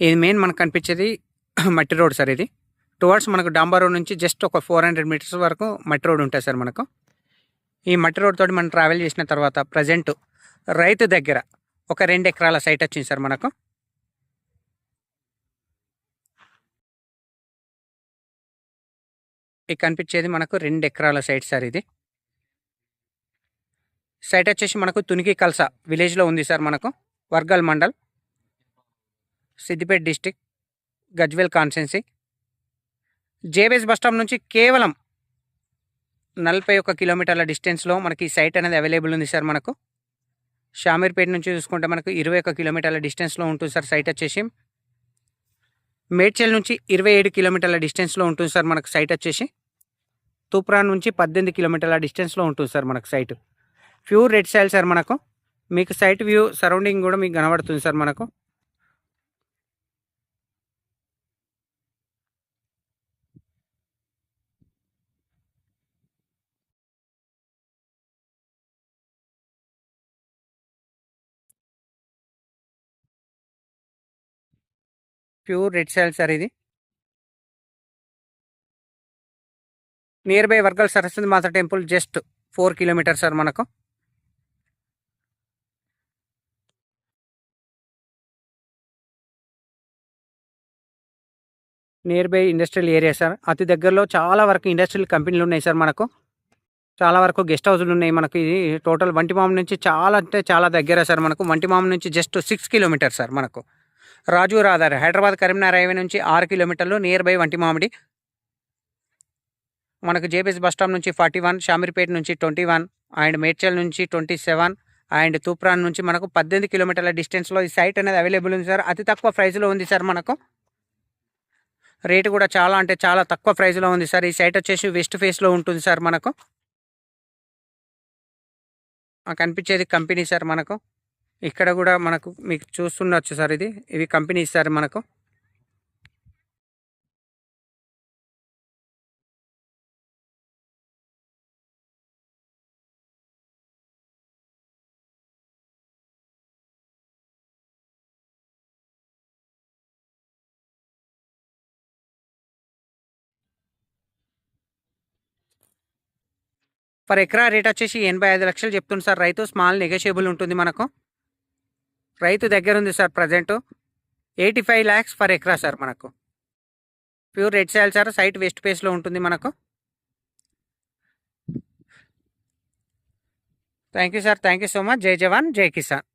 ఇది మెయిన్ మనకు కనిపించేది మట్టి రోడ్ సార్. ఇది టువర్డ్స్ మనకు డాంబర్ రోడ్ నుంచి జస్ట్ ఒక 400 మీటర్స్ వరకు మట్టి రోడ్ ఉంటుంది సార్ మనకు. ఈ మట్టి రోడ్ తోటి మనం ట్రావెల్ చేసిన తర్వాత ప్రజెంట్ రైతు దగ్గర ఒక 2 ఎకరాల సైట్ వచ్చింది సార్ మనకు. ఇది కనిపించేది మనకు 2 ఎకరాల సైట్ సార్. ఇది సైట్ వచ్చేసి మనకు తునికి కల్సా విలేజ్లో ఉంది సార్ మనకు. Wargal mandal, Siddipet district, Gajwel constituency. JBS bus stop నుంచి కేవలం 41 కిలోమీటర్ల డిస్టెన్స్లో మనకి ఈ సైట్ అనేది అవైలబుల్ ఉంది సార్ మనకు. షామీర్పేట నుంచి చూసుకుంటే మనకు 21 కిలోమీటర్ల డిస్టెన్స్లో ఉంటుంది సార్ సైట్ వచ్చేసి. మేడ్చల్ నుంచి 27 కిలోమీటర్ల డిస్టెన్స్లో ఉంటుంది సార్ మనకు సైట్ వచ్చేసి. తూప్రాన్ నుంచి 18 కిలోమీటర్ల డిస్టెన్స్లో ఉంటుంది సార్ మనకు site. Pure red soil sir మనకు. మీకు సైట్ వ్యూ సరౌండింగ్ కూడా మీకు కనబడుతుంది సార్ మనకు. ప్యూర్ రెడ్ సాయిల్ సార్ ఇది. Near by Wargal Saraswati Mata temple just 4 kilometres sir మనకు. Near by industrial area sir. అతి దగ్గరలో చాలా వరకు ఇండస్ట్రియల్ కంపెనీలు ఉన్నాయి సార్ మనకు. చాలా వరకు గెస్ట్ హౌస్లు ఉన్నాయి మనకు. ఇది టోటల్ వంటిమామ నుంచి చాలా అంటే చాలా దగ్గర సార్ మనకు. వంటిమామ నుంచి జస్ట్ 6 కిలోమీటర్స్ సార్ మనకు. రాజు రాధార్ హైదరాబాద్ కరీంనగర్ హైవే నుంచి 6 కిలోమీటర్లు నియర్ బై వంటిమామిడి. మనకు జేబీఎస్ బస్టాప్ నుంచి 41, షామీర్పేట నుంచి 21 అండ్ మేడ్చల్ నుంచి 27 అండ్ తూప్రాన్ నుంచి మనకు 18 కిలోమీటర్ల డిస్టెన్స్లో ఈ సైట్ అనేది అవైలబుల్ ఉంది సార్. అతి తక్కువ ప్రైస్లో ఉంది సార్ మనకు. రేటు కూడా చాలా అంటే చాలా తక్కువ ప్రైస్లో ఉంది సార్. ఈ సైట్ వచ్చేసి వెస్ట్ ఫేస్లో ఉంటుంది సార్ మనకు. కనిపించేది కంపెనీ సార్ మనకు. ఇక్కడ కూడా మనకు మీకు చూస్తుండొచ్చు సార్. ఇవి కంపెనీస్ సార్ మనకు. పర్ ఎకరా రేట్ వచ్చేసి 85 లక్షలు చెప్తుంది సార్ రైతు. స్మాల్ నెగోషియబుల్ ఉంటుంది మనకు. రైతు దగ్గర ఉంది సార్ ప్రజెంట్ 85 lakhs పర్ ఎకరా సార్ మనకు. Pure red soil sir. Site west ఫేస్లో ఉంటుంది మనకు. Thank you sir. Thank you so much. జై జవాన్ జై కిసాన్.